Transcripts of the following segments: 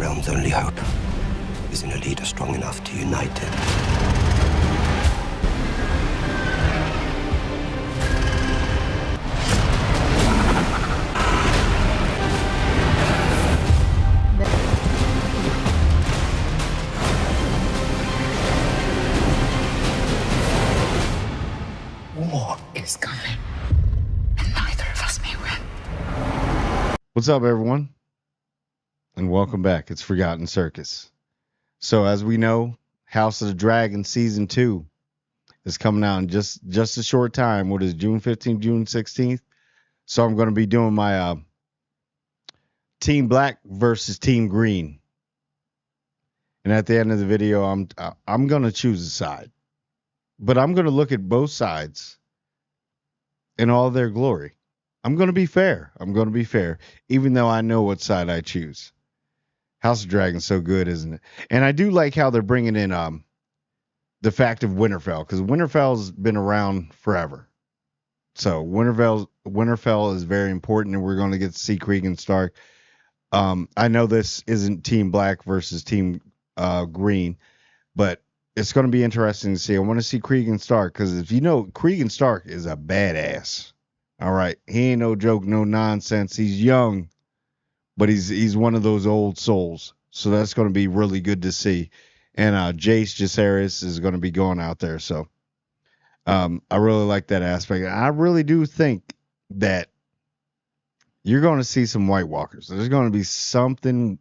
realm's only hope is in a leader strong enough to unite it. War is coming, and neither of us may win. What's up, everyone? And welcome back. It's Forgotten Circus. So, as we know, House of the Dragon Season 2 is coming out in just a short time. What is June 15th, June 16th? So, I'm going to be doing my Team Black versus Team Green. And at the end of the video, I'm going to choose a side. But I'm going to look at both sides in all their glory. I'm going to be fair. Even though I know what side I choose. House of Dragon's so good, isn't it? And I do like how they're bringing in the fact of Winterfell, because Winterfell's been around forever. So Winterfell is very important, and we're going to get to see Cregan Stark. I know this isn't Team Black versus Team Green, but it's going to be interesting to see. I want to see Cregan Stark, because if you know, Cregan Stark is a badass. All right. He ain't no joke, no nonsense. He's young, but he's one of those old souls. So that's going to be really good to see. And Jace Jaceres is going to be going out there. So I really like that aspect. I really do think that you're going to see some White Walkers. There's going to be something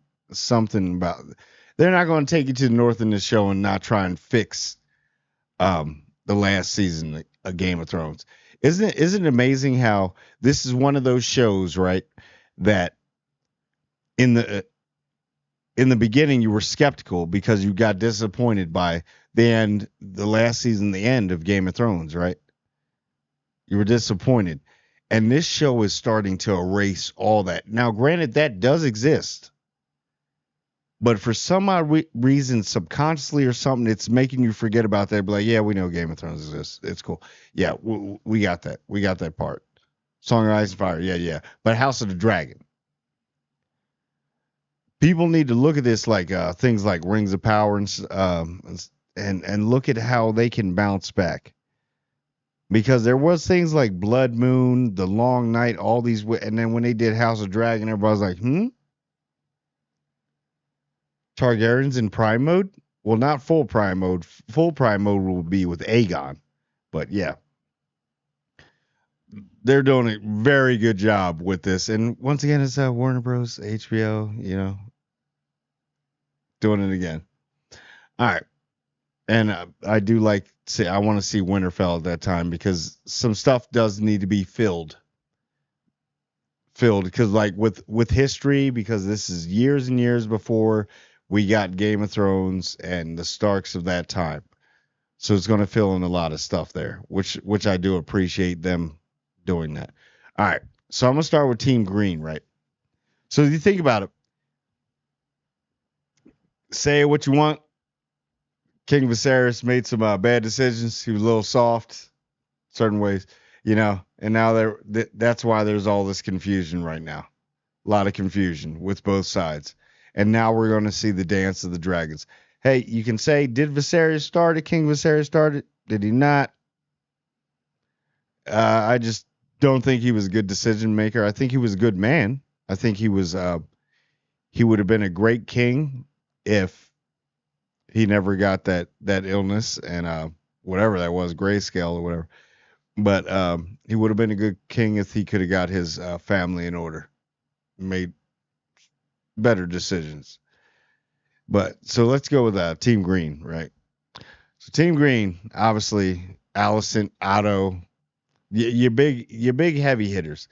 about it. They're not going to take you to the north in this show and not try and fix the last season of Game of Thrones. Isn't it amazing how this is one of those shows, right, that in the beginning you were skeptical because you got disappointed by the last season, the end of Game of Thrones, right? You were disappointed. And this show is starting to erase all that. Now, granted, that does exist. But for some odd reason, subconsciously or something, it's making you forget about that. Be like, yeah, we know Game of Thrones exists. It's cool. Yeah, we got that. We got that part. Song of Ice and Fire. Yeah. But House of the Dragon. People need to look at this like things like Rings of Power and look at how they can bounce back. Because there was things like Blood Moon, The Long Night, all these. And then when they did House of Dragon, everybody was like, Targaryens in prime mode? Well, not full prime mode. Full prime mode will be with Aegon. But yeah. They're doing a very good job with this. And once again, it's Warner Bros. HBO, doing it again. All right. And I do I want to see Winterfell at that time because some stuff does need to be filled because like with history, because this is years and years before we got Game of Thrones and the Starks of that time. So it's going to fill in a lot of stuff there, which I do appreciate them doing that. All right. So I'm going to start with Team Green, right? So if you think about it, say what you want. King Viserys made some bad decisions. He was a little soft certain ways, and now that's why there's all this confusion right now. A lot of confusion with both sides. And now we're going to see the dance of the dragons. Hey, you can say, did Viserys start it? King Viserys started? Did he not? I just don't think he was a good decision maker. I think he was a good man. I think he was. He would have been a great king if he never got that illness and whatever that was, grayscale or whatever. But he would have been a good king if he could have got his family in order, made better decisions. But so let's go with Team Green, right? So Team Green, obviously, Alicent, Otto, your big heavy hitters.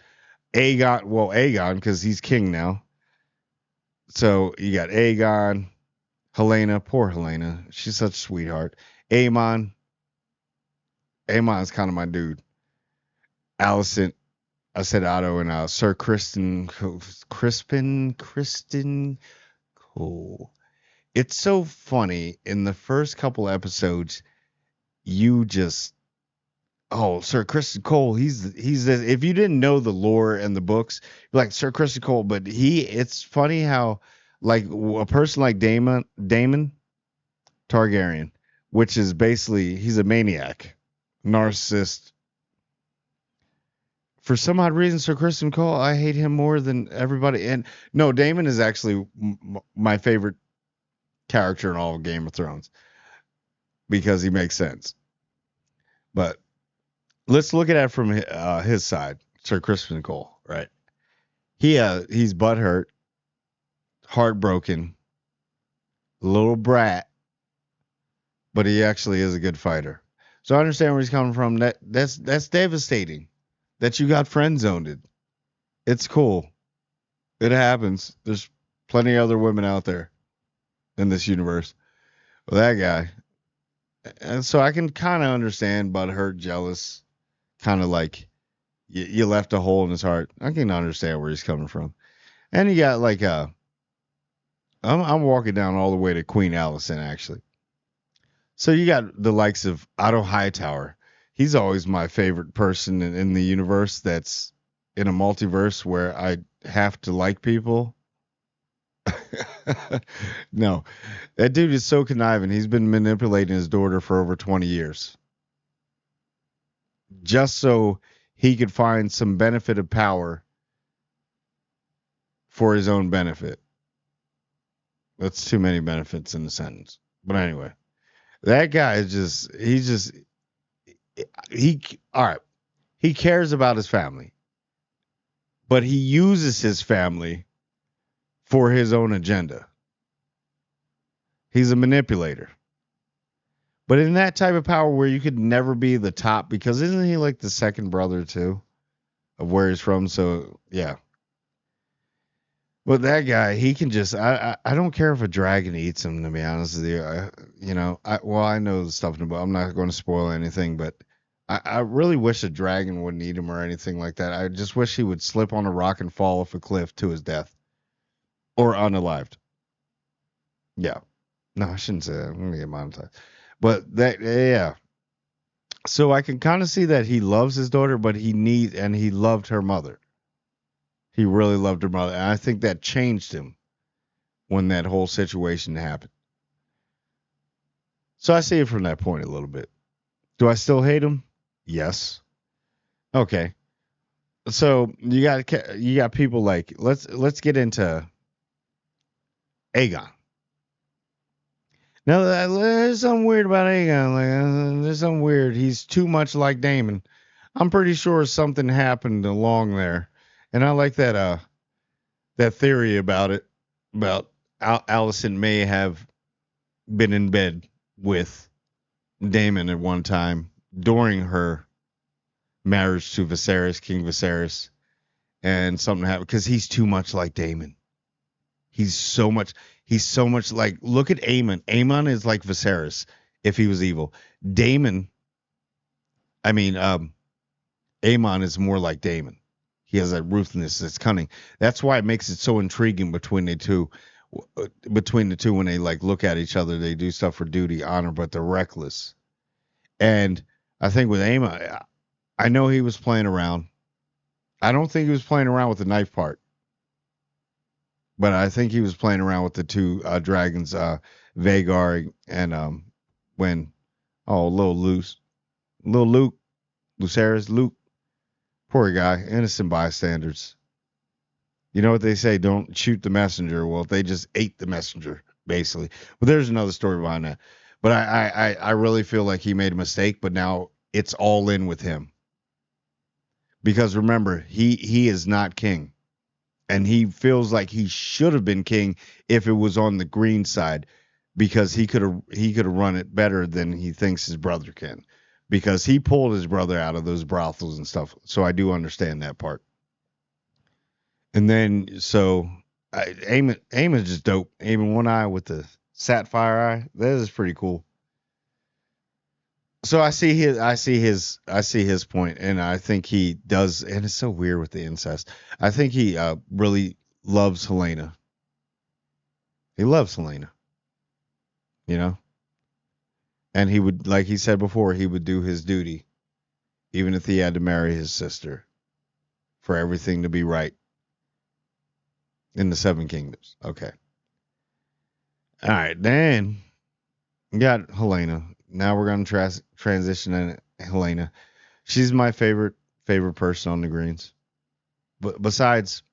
Aegon, because he's king now. So you got Aegon, Helena, poor Helena. She's such a sweetheart. Aemon's kind of my dude. Alicent, I said Otto, and Sir Crispin Cole. It's so funny in the first couple episodes. Sir Kristen Cole. If you didn't know the lore and the books, you're like Sir Kristen Cole, but it's funny how like a person like Damon Targaryen, which is basically he's a maniac, narcissist. For some odd reason, Sir Kristen Cole, I hate him more than everybody. And no, Damon is actually my favorite character in all of Game of Thrones because he makes sense. But let's look at it from his side, Sir Kristen Cole, right? He's butthurt, heartbroken, little brat, but he actually is a good fighter. So I understand where he's coming from. That's devastating. That you got friend zoned. It's cool. It happens. There's plenty of other women out there in this universe. Well, that guy. And so I can kind of understand butthurt, jealous, kind of like you left a hole in his heart. I can understand where he's coming from. And you got like I'm walking down all the way to Queen Allison actually. So you got the likes of Otto Hightower. He's always my favorite person in the universe that's in a multiverse where I have to like people. No, that dude is so conniving. He's been manipulating his daughter for over 20 years just so he could find some benefit of power for his own benefit. That's too many benefits in a sentence. But anyway, that guy is all right. He cares about his family, but he uses his family for his own agenda. He's a manipulator. But in that type of power where you could never be the top, because isn't he like the second brother too of where he's from? So yeah. But that guy, he can just I don't care if a dragon eats him, to be honest with you. I know the stuff in the book. I'm not going to spoil anything, but I really wish a dragon wouldn't eat him or anything like that. I just wish he would slip on a rock and fall off a cliff to his death. Or unalived. Yeah. No, I shouldn't say that. I'm gonna get monetized. But that, yeah. So I can kind of see that he loves his daughter, but he loved her mother. He really loved her mother. And I think that changed him when that whole situation happened. So I see it from that point a little bit. Do I still hate him? Yes. Okay. So you got people like let's get into Aegon. Now, there's something weird about Aegon. There's something weird. He's too much like Damon. I'm pretty sure something happened along there, and I like that theory about it. About Allison may have been in bed with Damon at one time during her marriage to King Viserys, and something happened because he's too much like Damon. He's so much like, look at Aemon. Aemon is like Viserys if he was evil. Aemon is more like Damon. He has that ruthlessness, that's cunning. That's why it makes it so intriguing between the two. When they like look at each other, they do stuff for duty, honor, but they're reckless. And I think with Aemon, I know he was playing around. I don't think he was playing around with the knife part. But I think he was playing around with the two dragons, Vagar and little Luke, Lucerys, Luke, poor guy, innocent bystanders. You know what they say? Don't shoot the messenger. Well, they just ate the messenger, basically. But there's another story behind that. But I really feel like he made a mistake. But now it's all in with him because remember, he is not king. And he feels like he should have been king if it was on the green side, because he could have run it better than he thinks his brother can, because he pulled his brother out of those brothels and stuff. So I do understand that part. And then so Aemon is just dope. Aemon one eye with the sapphire eye. That is pretty cool. So I see his point, and I think he does, and it's so weird with the incest. I think he really loves Helena. He loves Helena, and he would, like he said before, he would do his duty, even if he had to marry his sister, for everything to be right in the Seven Kingdoms. Okay, All right, then we got Helena. Now we're gonna transition in Helena. She's my favorite person on the greens, but besides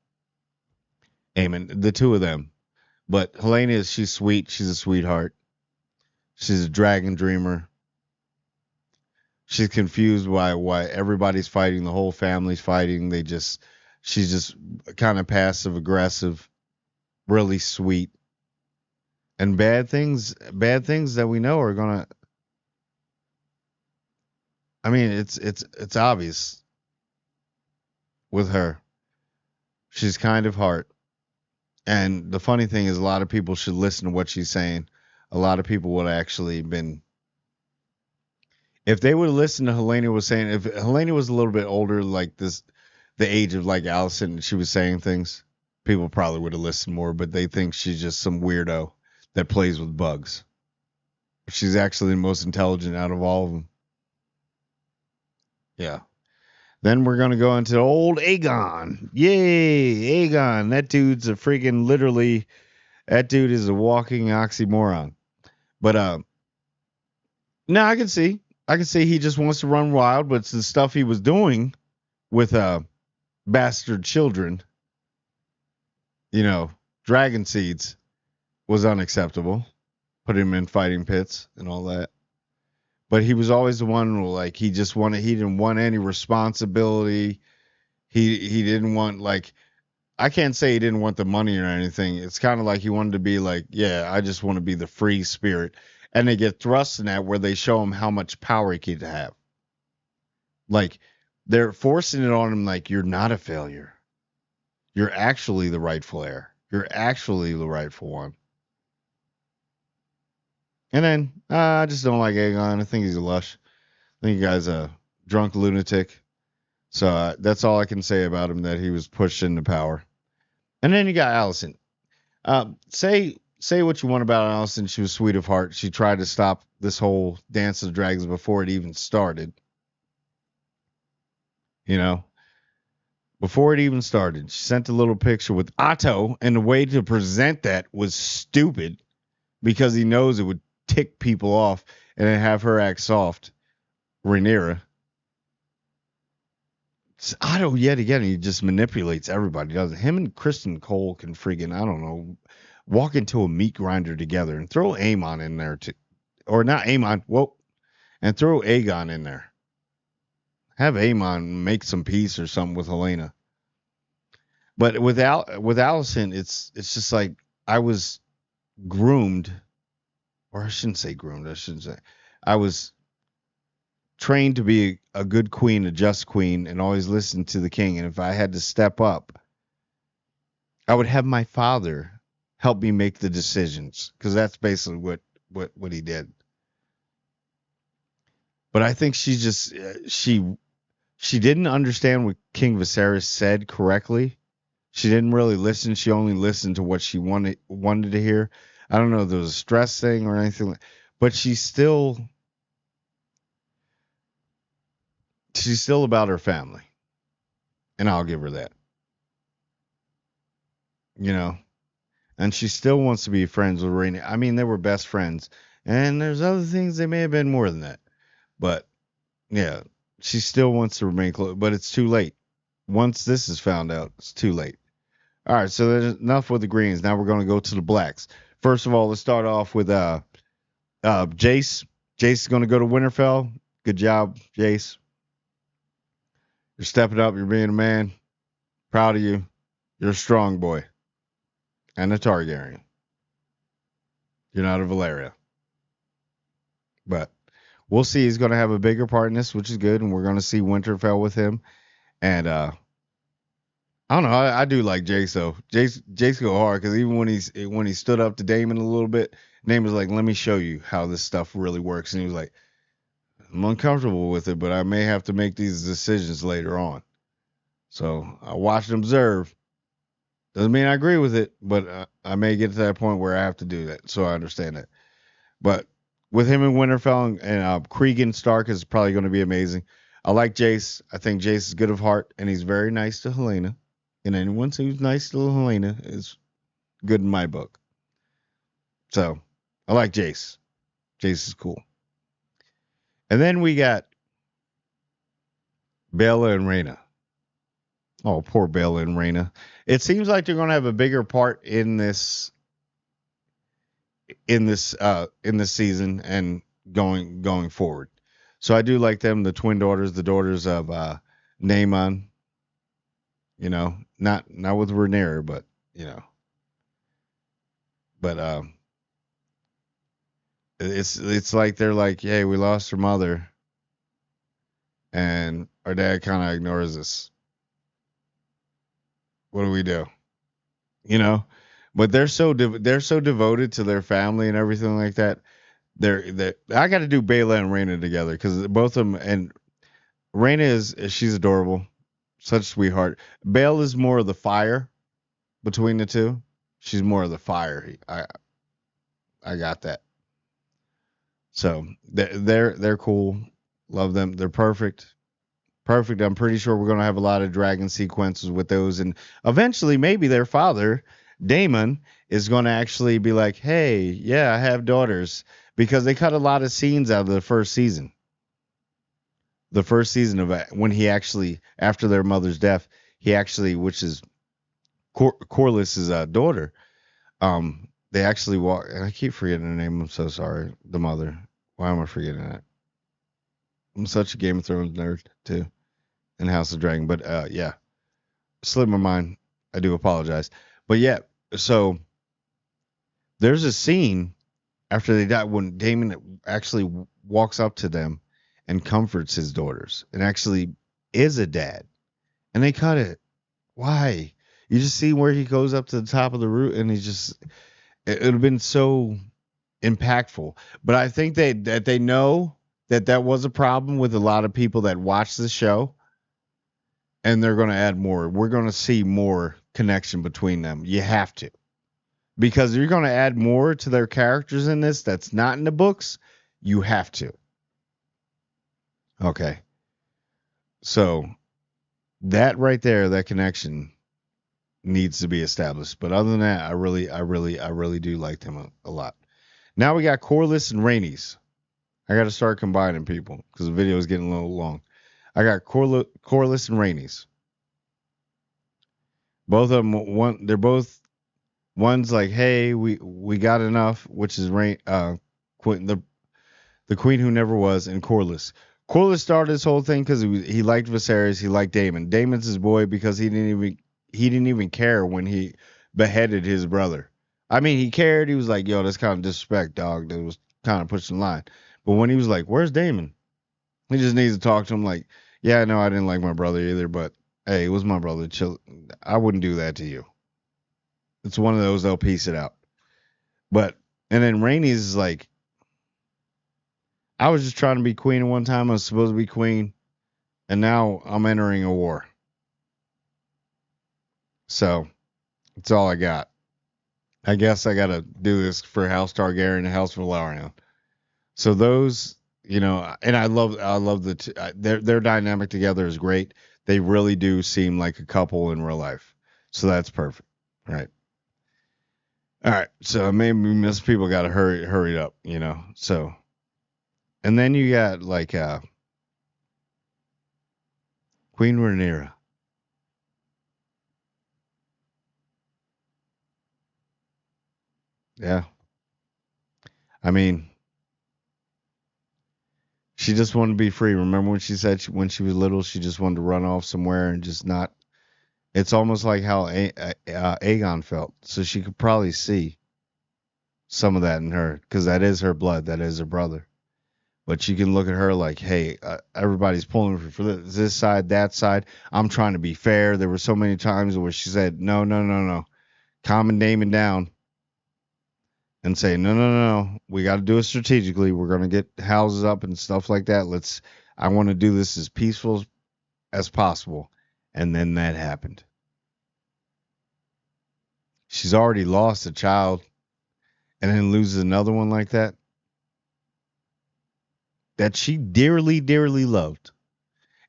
Eamon, the two of them. But Helena she's sweet. She's a sweetheart. She's a dragon dreamer. She's confused why everybody's fighting. The whole family's fighting. She's just kind of passive aggressive, really sweet. And bad things that we know are gonna. I mean, it's obvious with her. She's kind of hard. And the funny thing is, a lot of people should listen to what she's saying. A lot of people would have actually been, if they would have listened to Helena was saying, if Helena was a little bit older, like this, the age of like Allison, and she was saying things, people probably would have listened more. But they think she's just some weirdo that plays with bugs. She's actually the most intelligent out of all of them. Yeah. Then we're gonna go into old Aegon. Yay, Aegon. That dude's a freaking literally. That dude is a walking oxymoron. But no, I can see he just wants to run wild, but it's the stuff he was doing with bastard children, dragon seeds, was unacceptable. Put him in fighting pits and all that. But he was always the one who, like, he didn't want any responsibility. He didn't want, like, I can't say he didn't want the money or anything. It's kind of like he wanted to be like, yeah, I just want to be the free spirit. And they get thrust in that where they show him how much power he could have. Like, they're forcing it on him like, you're not a failure. You're actually the rightful heir. You're actually the rightful one. And then, I just don't like Aegon. I think he's a lush. I think the guy's a drunk lunatic. So that's all I can say about him, that he was pushed into power. And then you got Allison. Say what you want about Allison. She was sweet of heart. She tried to stop this whole Dance of the Dragons before it even started. Before it even started. She sent a little picture with Otto, and the way to present that was stupid because he knows it would tick people off and then have her act soft. Rhaenyra. Otto, yet again, he just manipulates everybody, doesn't him? And Kristen Cole can freaking, I don't know, walk into a meat grinder together and throw Aemon in there too. Or not Aemon, and throw Aegon in there. Have Aemon make some peace or something with Helena. But with Allison, it's just like I was groomed, or I shouldn't say groomed, I was trained to be a good queen, a just queen, and always listen to the king. And if I had to step up, I would have my father help me make the decisions, because that's basically what he did. But I think she just she didn't understand what King Viserys said correctly. She didn't really listen. She only listened to what she wanted to hear. I don't know if there was a stress thing or anything, but she's still about her family. And I'll give her that. And she still wants to be friends with Rhaenyra. I mean, they were best friends. And there's other things they may have been more than that. But, yeah, she still wants to remain close. But it's too late. Once this is found out, it's too late. All right, so there's enough with the greens. Now we're going to go to the blacks. First of all, let's start off with Jace. Jace is going to go to Winterfell. Good job, Jace. You're stepping up. You're being a man. Proud of you. You're a strong boy. And a Targaryen. You're not a Valeria. But we'll see. He's going to have a bigger part in this, which is good. And we're going to see Winterfell with him. And I don't know. I do like Jace, though. Jace go hard, because even when he stood up to Damon a little bit, Damon was like, let me show you how this stuff really works. And he was like, I'm uncomfortable with it, but I may have to make these decisions later on. So I watch and observe. Doesn't mean I agree with it, but I may get to that point where I have to do that. So I understand that. But with him in Winterfell and Cregan Stark is probably going to be amazing. I like Jace. I think Jace is good of heart, and he's very nice to Helena. And anyone who's nice to Helena is good in my book. So I like Jace. Jace is cool. And then we got Bella and Reyna. Oh, poor Bella and Reyna. It seems like they're going to have a bigger part in this season and going forward. So I do like them, the twin daughters, the daughters of Damon. You know, not with Rhaenyra, but you know, but it's like they're like, hey, we lost her mother, and our dad kind of ignores us. What do we do? You know, but they're so devoted to their family and everything like that. They I got to do Bela and Reyna together because both of them, and Reyna she's adorable, such a sweetheart. Belle is more of the fire between the two. She's more of the fire. I got that. So they're cool. Love them. They're perfect. Perfect. I'm pretty sure we're gonna have a lot of dragon sequences with those, and eventually maybe their father, Damon, is gonna actually be like, "Hey, yeah, I have daughters," because they cut a lot of scenes out of the first season. The first season of when he actually, after their mother's death, he actually, which is Corliss's daughter, they actually walk. And I keep forgetting her name. I'm so sorry. The mother. Why am I forgetting that? I'm such a Game of Thrones nerd too, and House of Dragon. But yeah, slipped my mind. I do apologize. But yeah, so there's a scene after they die when Damon actually walks up to them and comforts his daughters and actually is a dad, and they cut it. Why? You just see where he goes up to the top of the roof, and he's just. It would have been so impactful. But I think that they know that was a problem with a lot of people that watch the show, and they're going to add more. We're going to see more connection between them. You have to. Because you're going to add more to their characters in this that's not in the books, you have to. Okay. So that right there, that connection needs to be established. But other than that, I really do like them a lot. Now we got Corlys and Rhaenys. I got to start combining people because the video is getting a little long. I got Corlys and Rhaenys. Both of them, they're both. One's like, hey, we got enough, which is Queen, the queen who never was, and Corlys. Corlys started this whole thing because he liked Viserys, he liked Damon. Damon's his boy because he didn't even care when he beheaded his brother. I mean, he cared. He was like, yo, that's kind of disrespect, dog. That was kind of pushing the line. But when he was like, where's Damon? He just needs to talk to him like, yeah, I know I didn't like my brother either, but hey, it was my brother. Chill. I wouldn't do that to you. It's one of those, they'll piece it out. But, and then Rhaenys is like, I was just trying to be queen at one time. I was supposed to be queen. And now I'm entering a war. So, that's all I got. I guess I got to do this for House Targaryen and House Velaryon. So those, you know, and I love their dynamic together is great. They really do seem like a couple in real life. So that's perfect. Right. All right. So maybe most people got to hurry up, you know. So, and then you got like Queen Rhaenyra. Yeah. I mean, she just wanted to be free. Remember when she said when she was little, she just wanted to run off somewhere and just not. It's almost like how Aegon felt. So she could probably see some of that in her because that is her blood. That is her brother. But you can look at her like, hey, everybody's pulling for this side, that side. I'm trying to be fair. There were so many times where she said, no. Calm Damon down and say, no. We got to do it strategically. We're going to get houses up and stuff like that. I want to do this as peaceful as possible. And then that happened. She's already lost a child and then loses another one like that. That she dearly, dearly loved.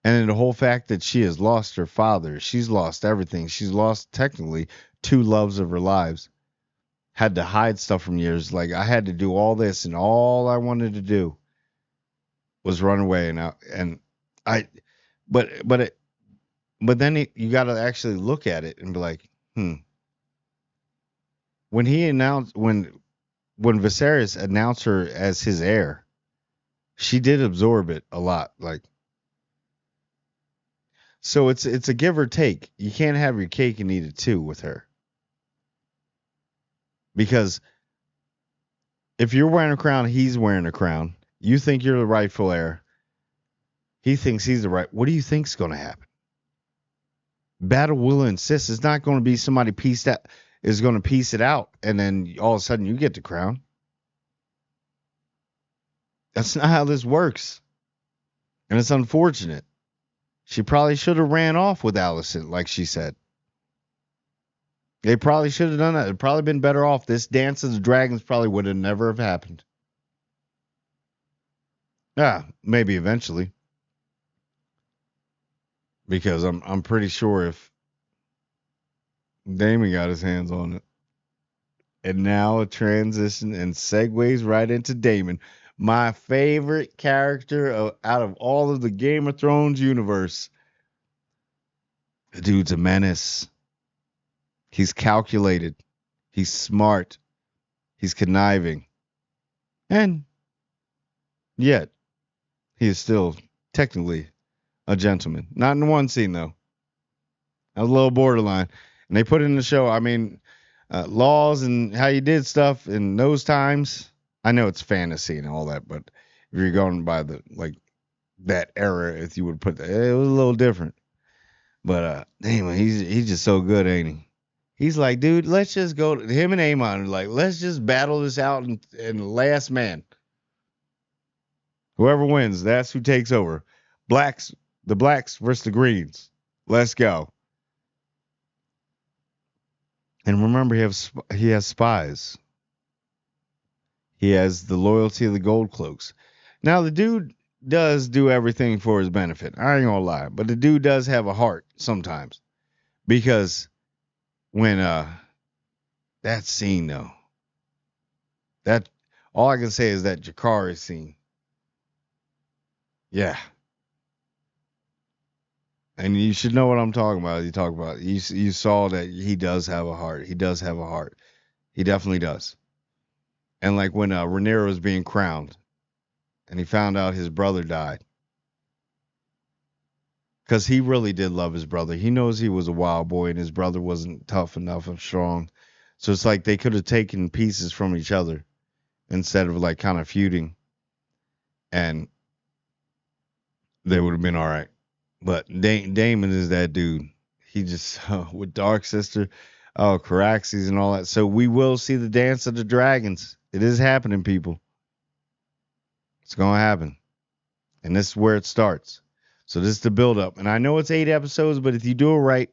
And then the whole fact that she has lost her father, she's lost everything. She's lost technically two loves of her lives. had to hide stuff from years. Like I had to do all this, and all I wanted to do was run away. And I, but then you got to actually look at it and be like, when he announced when Viserys announced her as his heir, she did absorb it a lot. Like, so it's a give or take. You can't have your cake and eat it too with her. Because if you're wearing a crown, he's wearing a crown. You think you're the rightful heir. He thinks he's the right. What do you think's going to happen? Battle will insist. It's not going to be somebody is going to piece it out, and then all of a sudden you get the crown. That's not how this works. And it's unfortunate. She probably should have ran off with Alicent, like she said. They probably should have done that. It'd probably been better off. This Dance of the Dragons probably would have never have happened. Yeah, maybe eventually. Because I'm pretty sure if Damon got his hands on it. And now a transition and segues right into Damon. My favorite character out of all of the Game of Thrones universe. The dude's a menace. He's calculated. He's smart. He's conniving. And yet, he is still technically a gentleman. Not in one scene, though. That was a little borderline. And they put it in the show, I mean, laws and how you did stuff in those times. I know it's fantasy and all that, but if you're going by that era, if you would put that, it was a little different. But damn, he's just so good, ain't he? He's like, dude, let's just go. Him and Aemon are like, let's just battle this out and last man. Whoever wins, that's who takes over. The blacks versus the greens. Let's go. And remember, he has spies. He has the loyalty of the Gold Cloaks. Now, the dude does do everything for his benefit. I ain't gonna lie. But the dude does have a heart sometimes. Because when that scene, though, that all I can say is that Jakari scene. Yeah. And you should know what I'm talking about. You saw that he does have a heart. He does have a heart. He definitely does. And like when Rhaenyra was being crowned and he found out his brother died. Because he really did love his brother. He knows he was a wild boy and his brother wasn't tough enough and strong. So it's like they could have taken pieces from each other instead of like kind of feuding. And they would have been all right. But Damon is that dude. He just, with Dark Sister, Caraxes and all that. So we will see the Dance of the Dragons. It is happening, people. It's going to happen. And this is where it starts. So this is the build-up. And I know it's 8 episodes, but if you do it right,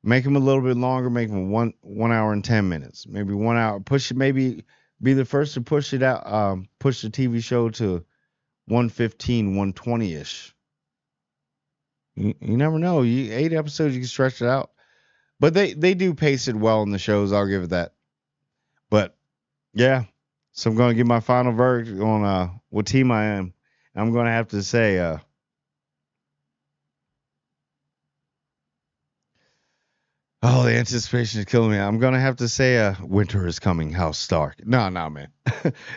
make them a little bit longer. Make them 1 hour and 10 minutes. Maybe 1 hour. Push it, maybe be the first to push it out, push the TV show to 115, 120-ish. You never know. 8 episodes, you can stretch it out. But they do pace it well in the shows. I'll give it that. But, yeah. So I'm going to give my final verdict on what team I am. I'm going to have to say, the anticipation is killing me. I'm going to have to say, winter is coming, House Stark. No, man.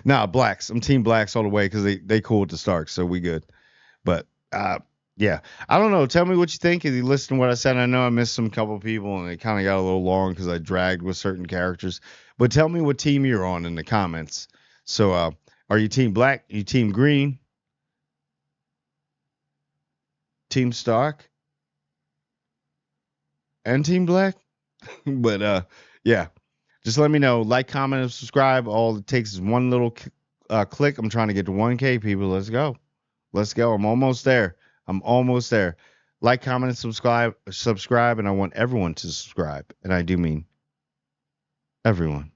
No, Blacks. I'm Team Blacks all the way because they cool with the Starks, so we good. But, yeah. I don't know. Tell me what you think. If you listen to what I said, I know I missed some couple people and it kind of got a little long because I dragged with certain characters. But tell me what team you're on in the comments. So, are you Team Black? You Team Green? Team Stark? And Team Black? But, yeah. Just let me know. Like, comment, and subscribe. All it takes is one little click. I'm trying to get to 1K, people. Let's go. I'm almost there. Like, comment, and subscribe, and I want everyone to subscribe. And I do mean everyone.